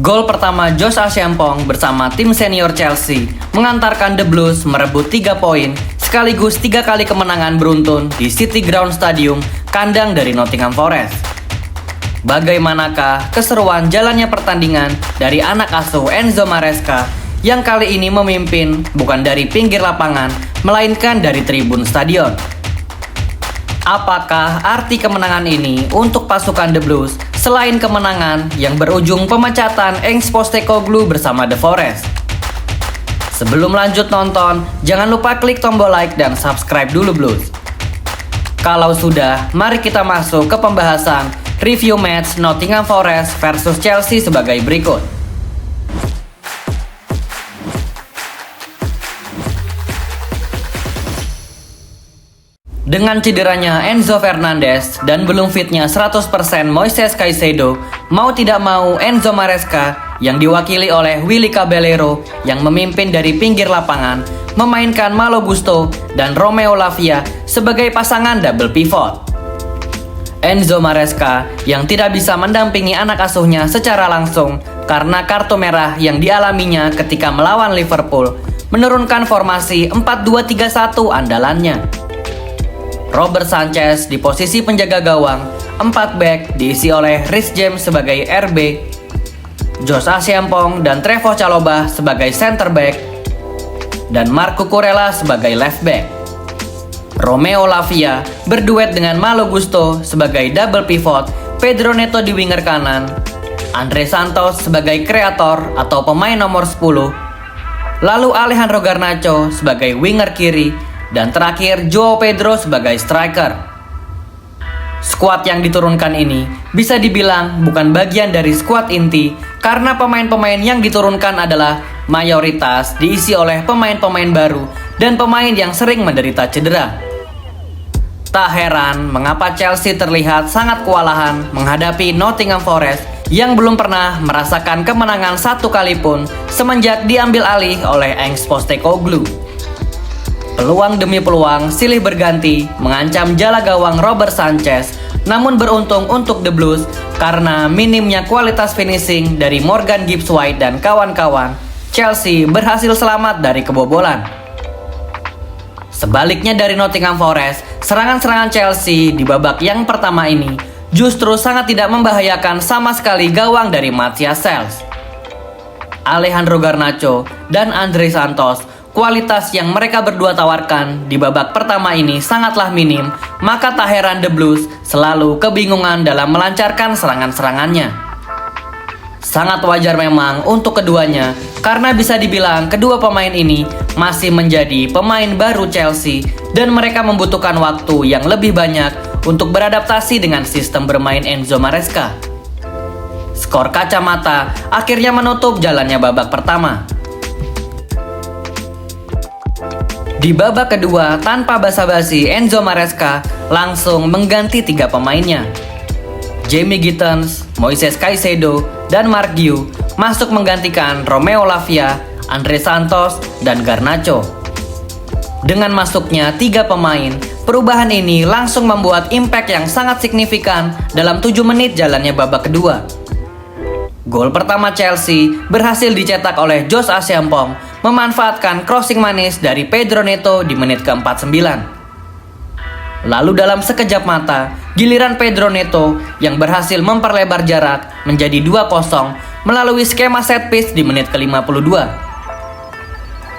Gol pertama Josh Acheampong bersama tim senior Chelsea mengantarkan The Blues merebut 3 poin sekaligus 3 kali kemenangan beruntun di City Ground Stadium, kandang dari Nottingham Forest. Bagaimanakah keseruan jalannya pertandingan dari anak asuh Enzo Maresca yang kali ini memimpin bukan dari pinggir lapangan, melainkan dari tribun stadion? Apakah arti kemenangan ini untuk pasukan The Blues selain kemenangan yang berujung pemecatan Ange Postecoglou bersama The Forest? Sebelum lanjut nonton, jangan lupa klik tombol like dan subscribe dulu Blues. Kalau sudah, mari kita masuk ke pembahasan review match Nottingham Forest versus Chelsea sebagai berikut. Dengan cederanya Enzo Fernandez dan belum fitnya 100% Moises Caicedo, mau tidak mau Enzo Maresca yang diwakili oleh Willy Caballero yang memimpin dari pinggir lapangan memainkan Malo Gusto dan Romeo Lavia sebagai pasangan double pivot. Enzo Maresca yang tidak bisa mendampingi anak asuhnya secara langsung karena kartu merah yang dialaminya ketika melawan Liverpool menurunkan formasi 4-2-3-1 andalannya. Robert Sanchez di posisi penjaga gawang, 4 back diisi oleh Reece James sebagai RB, Josh Acheampong dan Trevoh Chalobah sebagai center back, dan Marc Cucurella sebagai left back. Romeo Lavia berduet dengan Malo Gusto sebagai double pivot, Pedro Neto di winger kanan, Andre Santos sebagai kreator atau pemain nomor 10, lalu Alejandro Garnacho sebagai winger kiri, dan terakhir Joao Pedro sebagai striker. Skuad yang diturunkan ini bisa dibilang bukan bagian dari skuad inti karena pemain-pemain yang diturunkan adalah mayoritas diisi oleh pemain-pemain baru dan pemain yang sering menderita cedera. Tak heran mengapa Chelsea terlihat sangat kewalahan menghadapi Nottingham Forest yang belum pernah merasakan kemenangan satu kali pun semenjak diambil alih oleh Ange Postecoglou. Peluang demi peluang silih berganti mengancam jala gawang Robert Sanchez, namun beruntung untuk The Blues karena minimnya kualitas finishing dari Morgan Gibbs-White dan kawan-kawan, Chelsea berhasil selamat dari kebobolan. Sebaliknya dari Nottingham Forest, serangan-serangan Chelsea di babak yang pertama ini justru sangat tidak membahayakan sama sekali gawang dari Matthias Sels. Alejandro Garnacho dan Andre Santos, kualitas yang mereka berdua tawarkan di babak pertama ini sangatlah minim, maka tak heran The Blues selalu kebingungan dalam melancarkan serangan-serangannya. Sangat wajar memang untuk keduanya, karena bisa dibilang kedua pemain ini masih menjadi pemain baru Chelsea dan mereka membutuhkan waktu yang lebih banyak untuk beradaptasi dengan sistem bermain Enzo Maresca. Skor kacamata akhirnya menutup jalannya babak pertama. Di babak kedua, tanpa basa-basi, Enzo Maresca langsung mengganti 3 pemainnya. Jamie Gittens, Moises Caicedo, dan Marc Guiu masuk menggantikan Romeo Lavia, Andre Santos, dan Garnacho. Dengan masuknya 3 pemain, perubahan ini langsung membuat impact yang sangat signifikan dalam 7 menit jalannya babak kedua. Gol pertama Chelsea berhasil dicetak oleh Josh Acheampong memanfaatkan crossing manis dari Pedro Neto di menit ke-49. Lalu dalam sekejap mata, giliran Pedro Neto yang berhasil memperlebar jarak menjadi 2-0 melalui skema set piece di menit ke-52.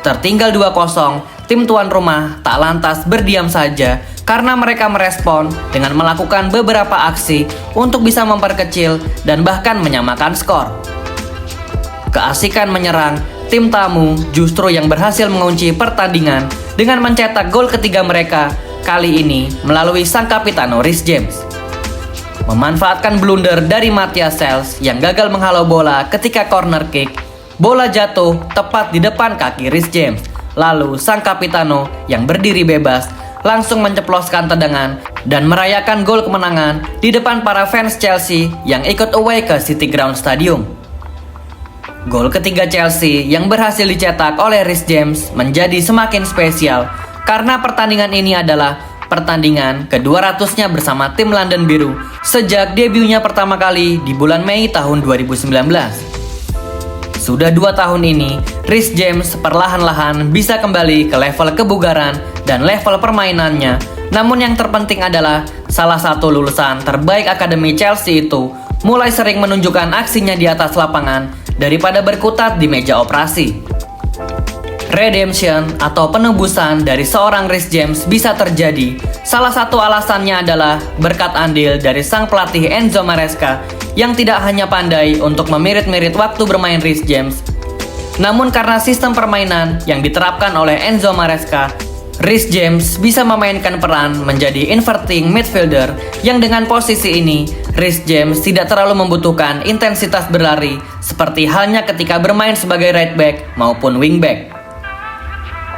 Tertinggal 2-0, tim tuan rumah tak lantas berdiam saja karena mereka merespon dengan melakukan beberapa aksi untuk bisa memperkecil dan bahkan menyamakan skor. Keasikan menyerang, tim tamu justru yang berhasil mengunci pertandingan dengan mencetak gol ketiga mereka kali ini melalui sang kapitano Reece James. Memanfaatkan blunder dari Matthias Sels yang gagal menghalau bola ketika corner kick, bola jatuh tepat di depan kaki Reece James. Lalu sang kapitano yang berdiri bebas langsung menceploskan tendangan dan merayakan gol kemenangan di depan para fans Chelsea yang ikut away ke City Ground Stadium. Gol ketiga Chelsea yang berhasil dicetak oleh Reece James menjadi semakin spesial karena pertandingan ini adalah pertandingan ke-200-nya bersama tim London Biru sejak debunya pertama kali di bulan Mei tahun 2019. Sudah 2 tahun ini, Reece James perlahan-lahan bisa kembali ke level kebugaran dan level permainannya. Namun yang terpenting adalah salah satu lulusan terbaik Akademi Chelsea itu mulai sering menunjukkan aksinya di atas lapangan daripada berkutat di meja operasi. Redemption atau penebusan dari seorang Reece James bisa terjadi. Salah satu alasannya adalah berkat andil dari sang pelatih Enzo Maresca yang tidak hanya pandai untuk memirit-mirit waktu bermain Reece James, namun karena sistem permainan yang diterapkan oleh Enzo Maresca, Reece James bisa memainkan peran menjadi inverting midfielder yang dengan posisi ini, Reece James tidak terlalu membutuhkan intensitas berlari seperti halnya ketika bermain sebagai right back maupun wing back.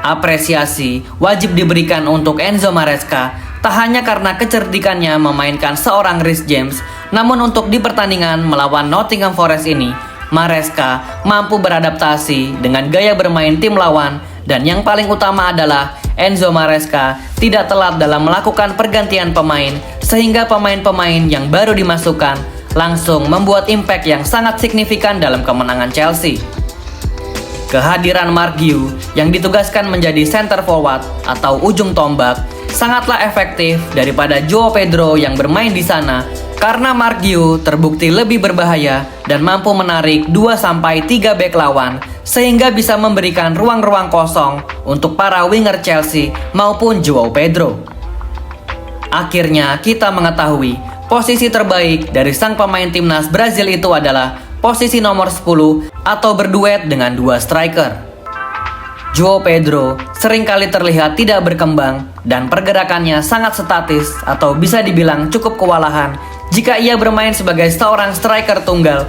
Apresiasi wajib diberikan untuk Enzo Maresca, tak hanya karena kecerdikannya memainkan seorang Reece James, namun untuk di pertandingan melawan Nottingham Forest ini, Maresca mampu beradaptasi dengan gaya bermain tim lawan, dan yang paling utama adalah Enzo Maresca tidak telat dalam melakukan pergantian pemain, sehingga pemain-pemain yang baru dimasukkan langsung membuat impact yang sangat signifikan dalam kemenangan Chelsea. Kehadiran Mark Guehi yang ditugaskan menjadi center forward atau ujung tombak sangatlah efektif daripada Joao Pedro yang bermain di sana, karena Mark Guehi terbukti lebih berbahaya dan mampu menarik 2-3 bek lawan sehingga bisa memberikan ruang-ruang kosong untuk para winger Chelsea maupun Joao Pedro. Akhirnya kita mengetahui posisi terbaik dari sang pemain timnas Brazil itu adalah posisi nomor 10 atau berduet dengan 2 striker. Joao Pedro seringkali terlihat tidak berkembang dan pergerakannya sangat statis atau bisa dibilang cukup kewalahan jika ia bermain sebagai seorang striker tunggal,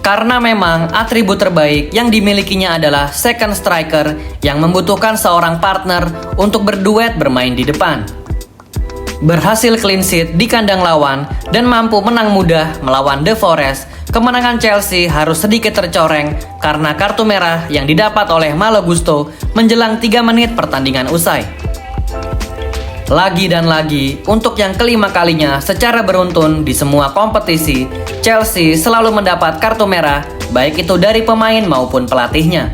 karena memang atribut terbaik yang dimilikinya adalah second striker yang membutuhkan seorang partner untuk berduet bermain di depan. Berhasil clean sheet di kandang lawan dan mampu menang mudah melawan The Forest, kemenangan Chelsea harus sedikit tercoreng karena kartu merah yang didapat oleh Malo Gusto menjelang 3 menit pertandingan usai. Lagi dan lagi, untuk yang kelima kalinya secara beruntun di semua kompetisi, Chelsea selalu mendapat kartu merah, baik itu dari pemain maupun pelatihnya.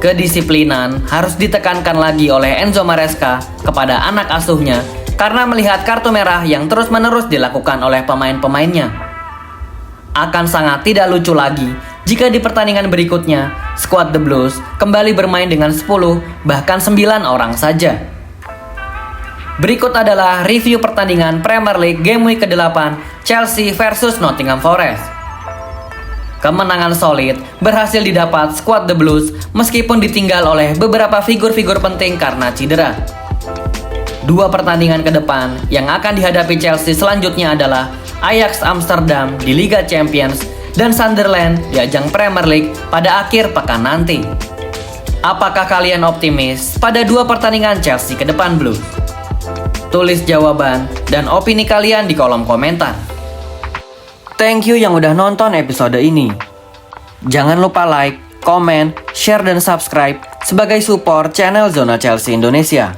Kedisiplinan harus ditekankan lagi oleh Enzo Maresca kepada anak asuhnya karena melihat kartu merah yang terus-menerus dilakukan oleh pemain-pemainnya. Akan sangat tidak lucu lagi jika di pertandingan berikutnya, skuad The Blues kembali bermain dengan 10 bahkan 9 orang saja. Berikut adalah review pertandingan Premier League Game Week ke-8 Chelsea versus Nottingham Forest. Kemenangan solid berhasil didapat skuad The Blues meskipun ditinggal oleh beberapa figur-figur penting karena cedera. 2 pertandingan ke depan yang akan dihadapi Chelsea selanjutnya adalah Ajax Amsterdam di Liga Champions dan Sunderland di ajang Premier League pada akhir pekan nanti. Apakah kalian optimis pada 2 pertandingan Chelsea ke depan Blues? Tulis jawaban dan opini kalian di kolom komentar. Thank you yang udah nonton episode ini. Jangan lupa like, komen, share, dan subscribe sebagai support channel Zona Chelsea Indonesia.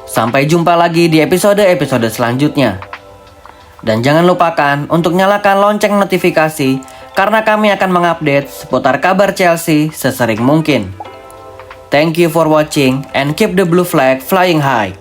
Sampai jumpa lagi di episode-episode selanjutnya. Dan jangan lupakan untuk nyalakan lonceng notifikasi karena kami akan mengupdate seputar kabar Chelsea sesering mungkin. Thank you for watching and keep the blue flag flying high.